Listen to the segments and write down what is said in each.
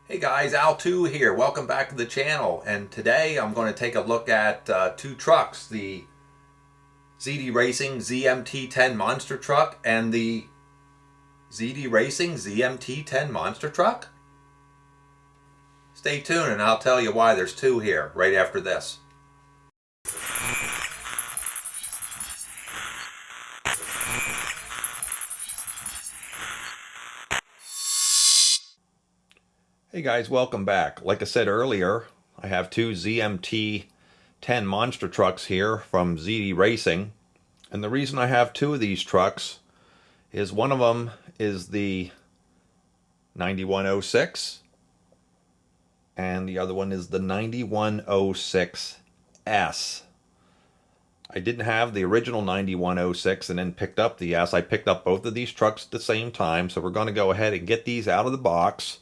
Hey guys, Al2 here. Welcome back to the channel. And today I'm going to take a look at two trucks, the ZD Racing ZMT-10 monster truck and the ZD Racing ZMT-10 monster truck. Stay tuned and I'll tell you why there's two here right after this. Hey guys, welcome back. Like I said earlier, I have two ZMT-10 monster trucks here from ZD Racing. And the reason I have two of these trucks is one of them is the 9106 and the other one is the 9106S. I didn't have the original 9106 and then picked up the S. I picked up both of these trucks at the same time, so we're going to go ahead and get these out of the box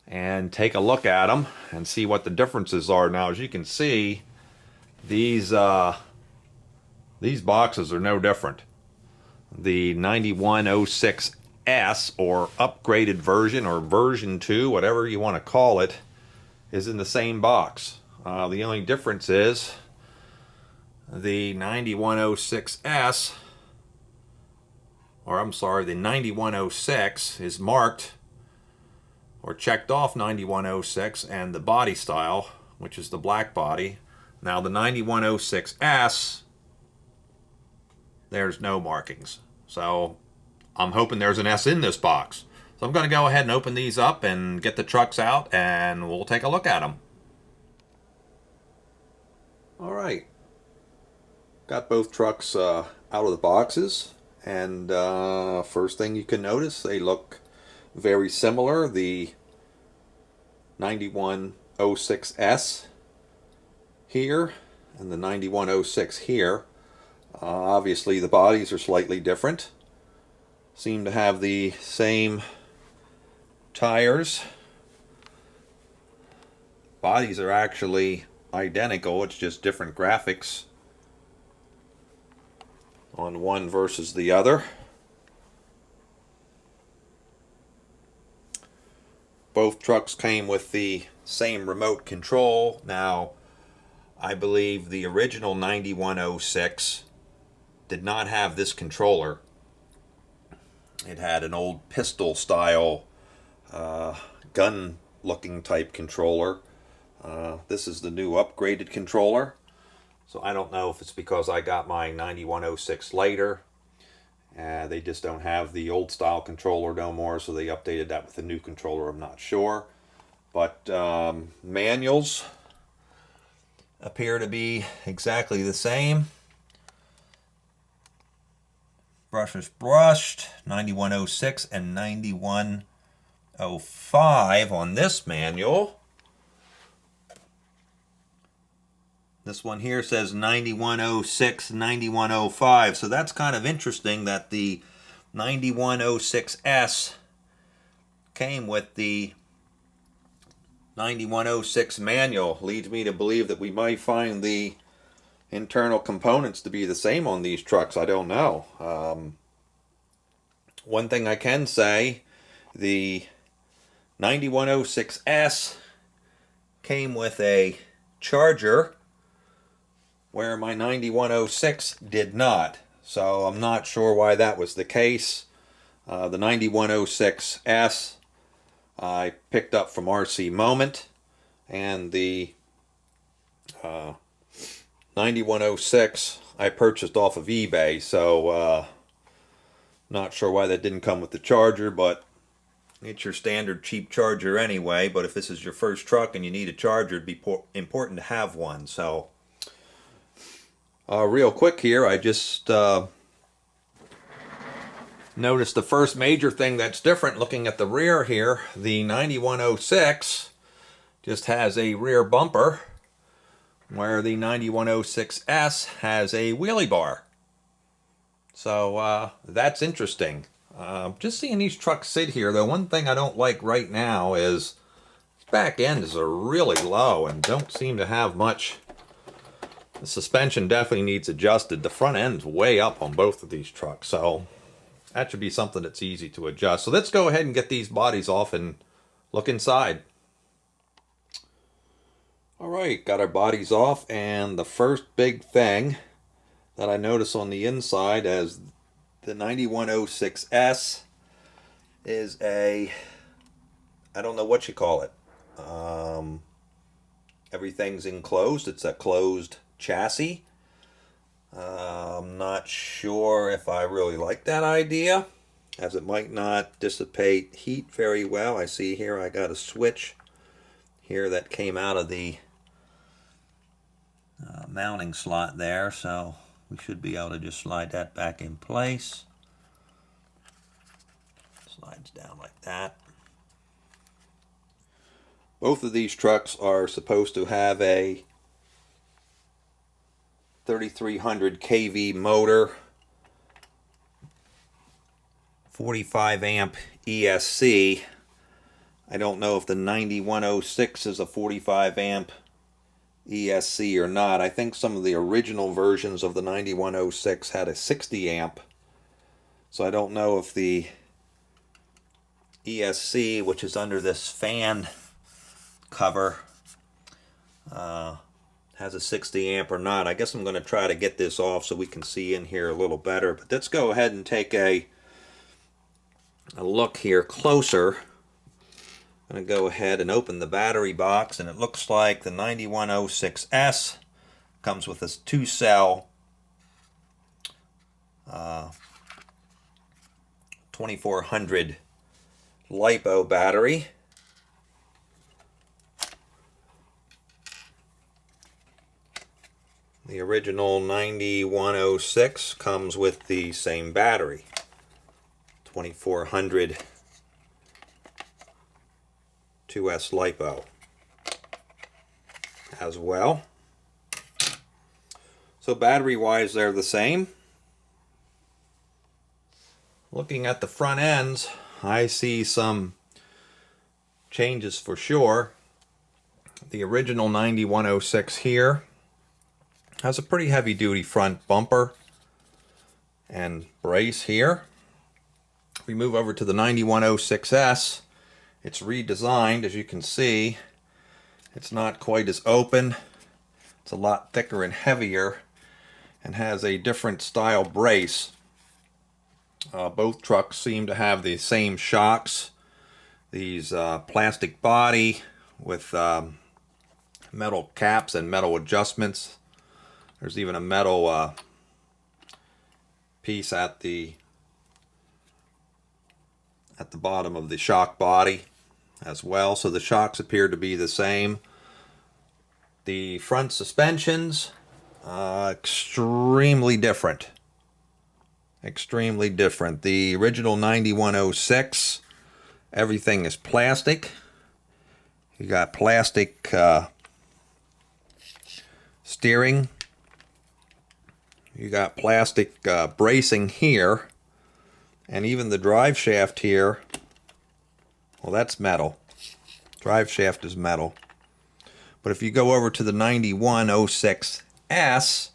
and take a look at them and see what the differences are. Now, as you can see, these boxes are no different. The 9106S, or upgraded version, or version 2, whatever you want to call it, is in the same box. The only difference is the 9106S, or I'm sorry, the 9106 is marked or checked off 9106 and the body style, which is the black body. Now the 9106S, there's no markings. So I'm hoping there's an S in this box. So I'm going to go ahead and open these up and get the trucks out and we'll take a look at them. All right. Got both trucks out of the boxes. And first thing you can notice, they look very similar. The 9106S here and the 9106 here. Obviously the bodies are slightly different. Seem to have the same tires. Bodies are actually identical, it's just different graphics on one versus the other. Both trucks came with the same remote control. Now, I believe the original 9106 did not have this controller. It had an old pistol style gun looking type controller. This is the new upgraded controller. So I don't know if it's because I got my 9106 later. They just don't have the old style controller no more, so they updated that with a new controller. I'm not sure. But manuals appear to be exactly the same. Brushes brushed, 9106 and 9105 on this manual. This one here says 9106, 9105. So that's kind of interesting that the 9106S came with the 9106 manual. Leads me to believe that we might find the internal components to be the same on these trucks. I don't know. One thing I can say, the 9106S came with a charger where my 9106 did not. So I'm not sure why that was the case. The 9106S I picked up from RC Moment, and the 9106 I purchased off of eBay. So not sure why that didn't come with the charger, but it's your standard cheap charger anyway. But if this is your first truck and you need a charger, it'd be important to have one. So real quick here, I just noticed the first major thing that's different looking at the rear here. The 9106 just has a rear bumper, where the 9106S has a wheelie bar. So that's interesting. Just seeing these trucks sit here, though, one thing I don't like right now is back ends are really low and don't seem to have much. The suspension definitely needs adjusted. The front end's way up on both of these trucks, so that should be something that's easy to adjust. So let's go ahead and get these bodies off and look inside. Alright, got our bodies off, and the first big thing that I notice on the inside as the 9106S is I don't know what you call it. Everything's enclosed. It's a closed chassis. I'm not sure if I really like that idea, as it might not dissipate heat very well. I see here I got a switch here that came out of the mounting slot there, so we should be able to just slide that back in place. Slides down like that. Both of these trucks are supposed to have a 3300 kV motor, 45 amp ESC. I don't know if the 9106 is a 45 amp ESC or not. I think some of the original versions of the 9106 had a 60 amp. So I don't know if the ESC, which is under this fan cover, has a 60 amp or not. I guess I'm going to try to get this off so we can see in here a little better. But let's go ahead and take a look here closer. I'm going to go ahead and open the battery box, and it looks like the 9106S comes with this 2-cell 2400 LiPo battery. The original 9106 comes with the same battery, 2400 2S LiPo as well. So battery wise they're the same. Looking at the front ends, I see some changes for sure. The original 9106 here has a pretty heavy duty front bumper and brace here. If we move over to the 9106S, it's redesigned. As you can see, it's not quite as open. It's a lot thicker and heavier and has a different style brace. Both trucks seem to have the same shocks. These plastic body with metal caps and metal adjustments. There's even a metal piece at the bottom of the shock body as well, so the shocks appear to be the same. The front suspensions, extremely different. Extremely different. The original 9106, everything is plastic. You got plastic steering. You got plastic bracing here. And even the drive shaft here, well, that's metal. Drive shaft is metal. But if you go over to the 9106S,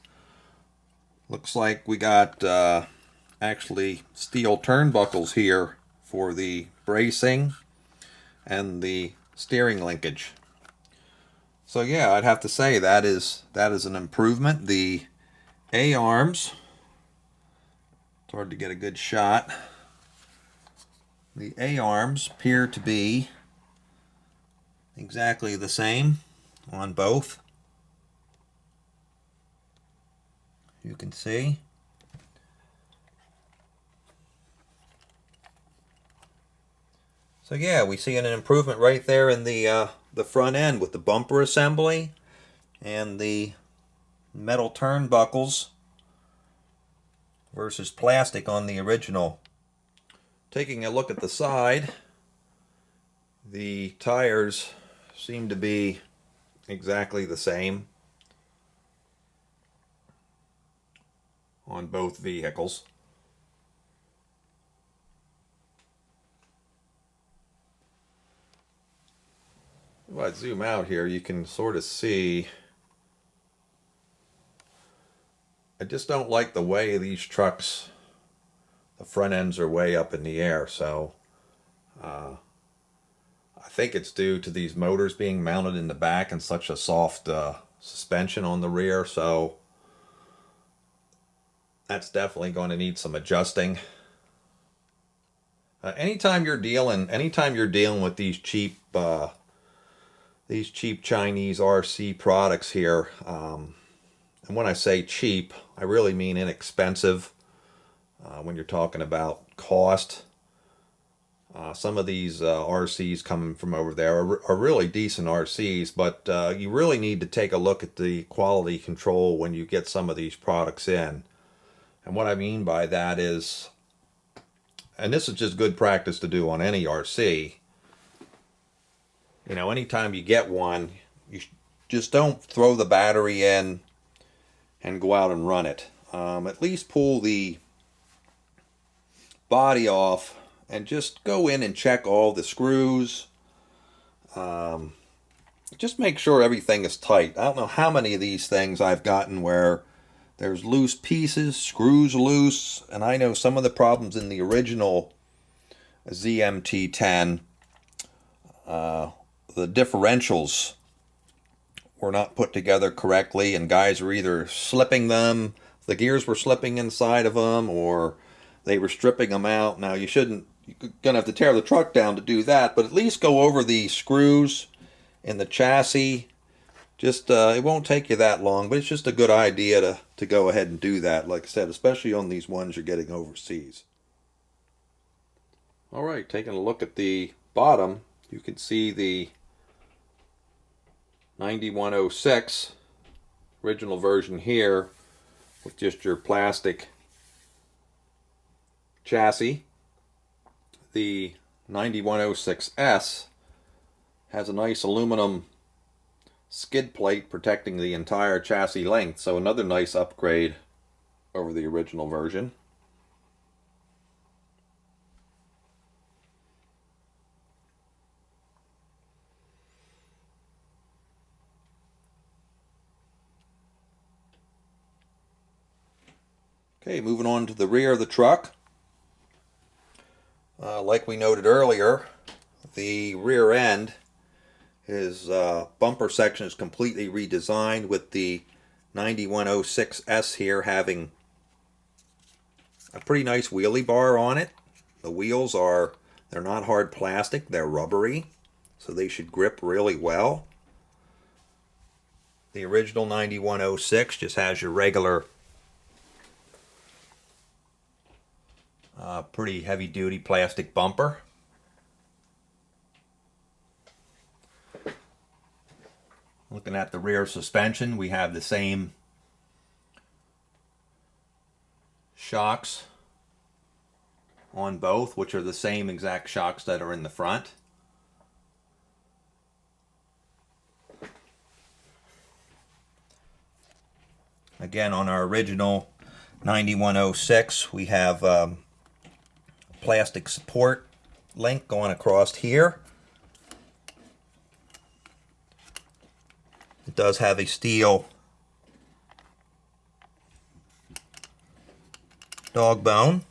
looks like we got actually steel turnbuckles here for the bracing and the steering linkage. So yeah, I'd have to say that is an improvement. The A-arms, it's hard to get a good shot. The A-arms appear to be exactly the same on both. You can see. So yeah, we see an improvement right there in the front end with the bumper assembly and the metal turnbuckles versus plastic on the original. Taking a look at the side, the tires seem to be exactly the same on both vehicles. If I zoom out here, you can sort of see. I just don't like the way these trucks, the front ends are way up in the air, so I think it's due to these motors being mounted in the back and such a soft suspension on the rear, so that's definitely going to need some adjusting. Anytime you're dealing with these cheap Chinese RC products here, and when I say cheap, I really mean inexpensive. When you're talking about cost, some of these RCs coming from over there are really decent RCs, but you really need to take a look at the quality control when you get some of these products in. And what I mean by that is, and this is just good practice to do on any RC, you know, anytime you get one, you just don't throw the battery in and go out and run it. At least pull the body off and just go in and check all the screws. Just make sure everything is tight. I don't know how many of these things I've gotten where there's loose pieces, screws loose, and I know some of the problems in the original ZMT-10, the differentials were not put together correctly, and guys were either slipping them, the gears were slipping inside of them, or they were stripping them out. Now you're gonna have to tear the truck down to do that, but at least go over the screws in the chassis. Just it won't take you that long, but it's just a good idea to go ahead and do that, like I said, especially on these ones you're getting overseas. All right, taking a look at the bottom, you can see the 9106 original version here with just your plastic chassis. The 9106S has a nice aluminum skid plate protecting the entire chassis length, so another nice upgrade over the original version. Okay, moving on to the rear of the truck. Like we noted earlier, the rear end, his bumper section is completely redesigned, with the 9106S here having a pretty nice wheelie bar on it. The wheels they're not hard plastic, they're rubbery, so they should grip really well. The original 9106 just has your regular pretty heavy duty plastic bumper. Looking at the rear suspension, we have the same shocks on both, which are the same exact shocks that are in the front. Again, on our original 9106, we have plastic support link going across here. It does have a steel dog bone.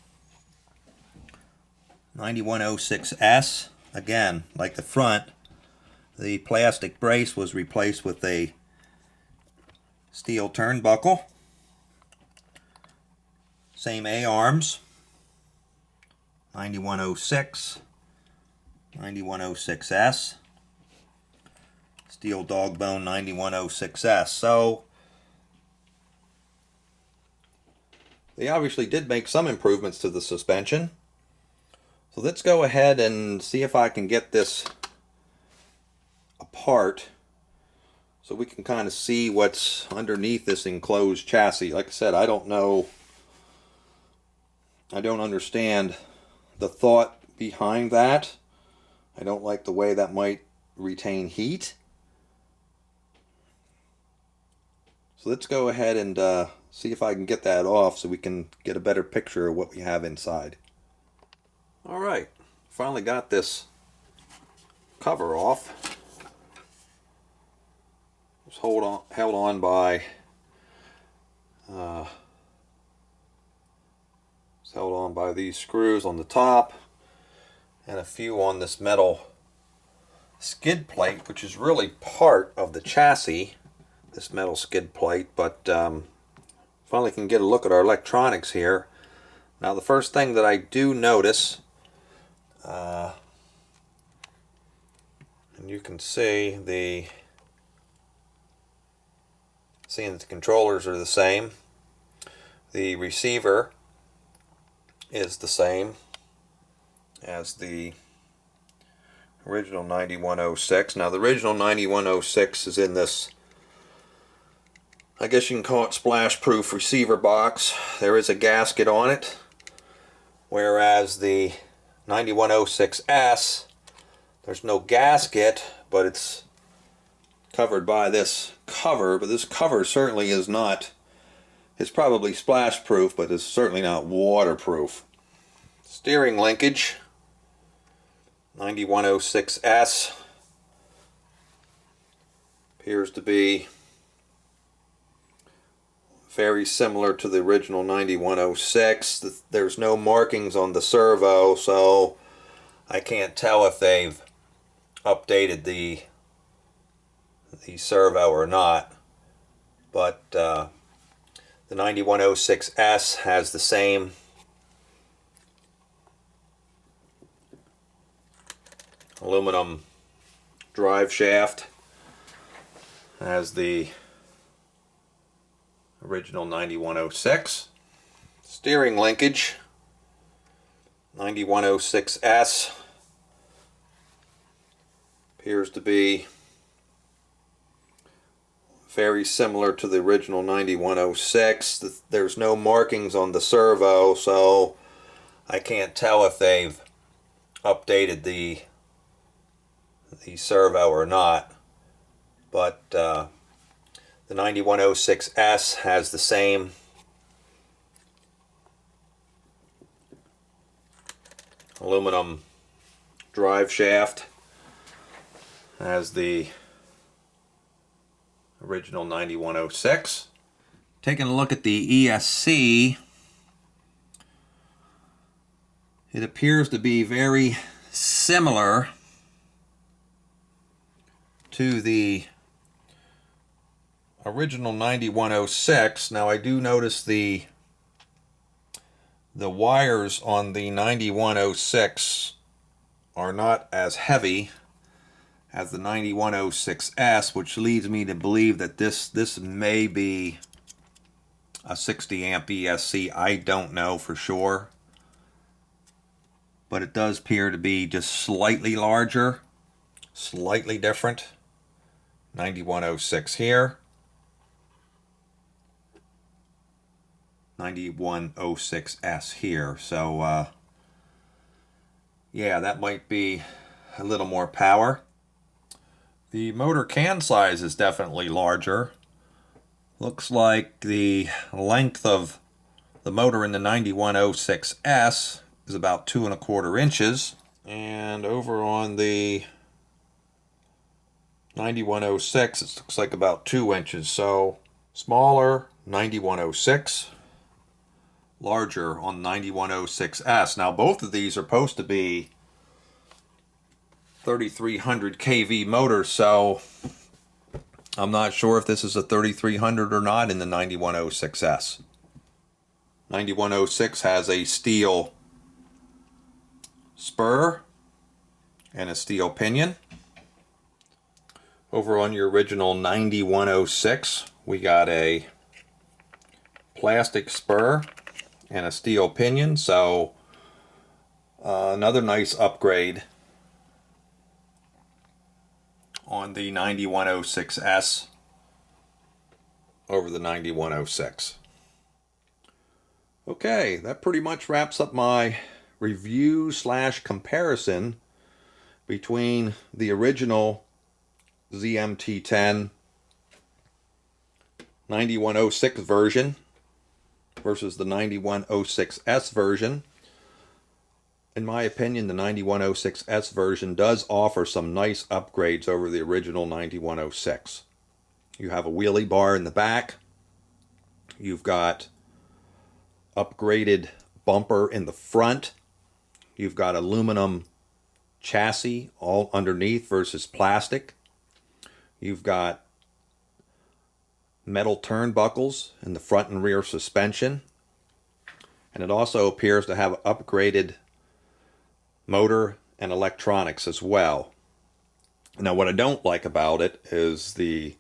9106S, again, like the front, the plastic brace was replaced with a steel turnbuckle. Same A-arms. 9106, 9106S, steel dog bone 9106S. So they obviously did make some improvements to the suspension. So let's go ahead and see if I can get this apart so we can kind of see what's underneath this enclosed chassis. Like I said, I don't know, I don't understand the thought behind that. I don't like the way that might retain heat. So let's go ahead and see if I can get that off so we can get a better picture of what we have inside. Alright, finally got this cover off. It's held on by it's held on by these screws on the top and a few on this metal skid plate, which is really part of the chassis, this metal skid plate, but finally can get a look at our electronics here. Now the first thing that I do notice, and you can see seeing that the controllers are the same. The receiver is the same as the original 9106. Now the original 9106 is in this, I guess you can call it splash proof receiver box. There is a gasket on it, whereas the 9106S, there's no gasket, but it's covered by this cover. But this cover certainly is not, it's probably splash proof, but it's certainly not waterproof. Steering linkage, 9106S, appears to be very similar to the original 9106. There's no markings on the servo, so I can't tell if they've updated the servo or not. But the 9106S has the same aluminum drive shaft as the original 9106. Steering linkage, 9106S, appears to be very similar to the original 9106. There's no markings on the servo, so I can't tell if they've updated the servo or not. But the 9106S has the same aluminum drive shaft as the original 9106. Taking a look at the ESC, it appears to be very similar to the original 9106. Now I do notice the wires on the 9106 are not as heavy as the 9106S, which leads me to believe that this may be a 60 amp ESC. I don't know for sure, but it does appear to be just slightly larger, slightly different. 9106 here, 9106S here. So yeah, that might be a little more power. The motor can size is definitely larger. Looks like the length of the motor in the 9106S is about 2¼ inches, and over on the 9106 it looks like about 2 inches. So smaller 9106, larger on 9106S. Now both of these are supposed to be 3300 kV motors, so I'm not sure if this is a 3300 or not in the 9106S. 9106 has a steel spur and a steel pinion. Over on your original 9106, we got a plastic spur and a steel pinion, so another nice upgrade on the 9106S over the 9106. Okay, that pretty much wraps up my review / comparison between the original ZMT-10 9106 version versus the 9106S version. In my opinion, the 9106S version does offer some nice upgrades over the original 9106. You have a wheelie bar in the back. You've got upgraded bumper in the front. You've got aluminum chassis all underneath versus plastic. You've got metal turnbuckles in the front and rear suspension. And it also appears to have upgraded motor and electronics as well. Now, what I don't like about it is the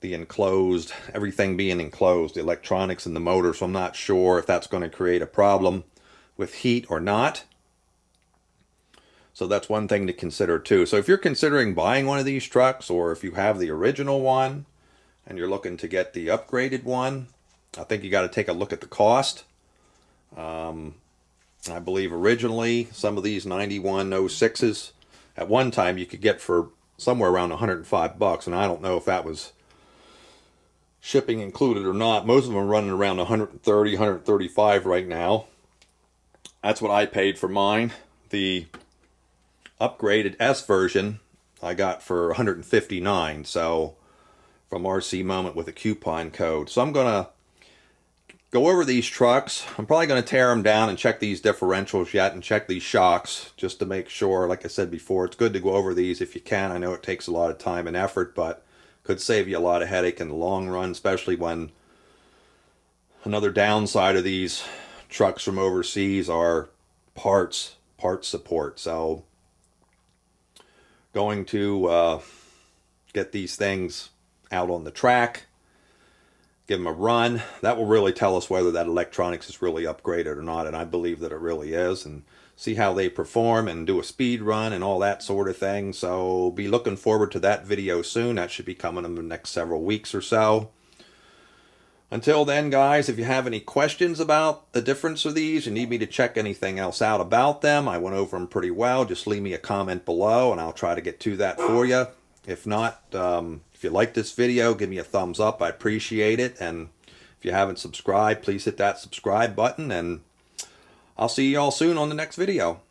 enclosed, everything being enclosed, the electronics and the motor, so I'm not sure if that's going to create a problem with heat or not. So that's one thing to consider too. So if you're considering buying one of these trucks, or if you have the original one and you're looking to get the upgraded one, I think you got to take a look at the cost. I believe originally some of these 9106s at one time you could get for somewhere around $105, and I don't know if that was shipping included or not. Most of them are running around 130, 135 right now. That's what I paid for mine. The upgraded S version I got for 159, so from RC Moment with a coupon code. So I'm going to go over these trucks. I'm probably going to tear them down and check these differentials yet and check these shocks just to make sure. Like I said before, it's good to go over these if you can. I know it takes a lot of time and effort, but could save you a lot of headache in the long run, especially when another downside of these trucks from overseas are parts support. So going to get these things out on the track, give them a run. That will really tell us whether that electronics is really upgraded or not, and I believe that it really is, and see how they perform and do a speed run and all that sort of thing. So be looking forward to that video soon. That should be coming in the next several weeks or so. Until then, guys, if you have any questions about the difference of these, you need me to check anything else out about them, I went over them pretty well, just leave me a comment below and I'll try to get to that for you. If not, if you like this video, give me a thumbs up. I appreciate it. And if you haven't subscribed, please hit that subscribe button. And I'll see you all soon on the next video.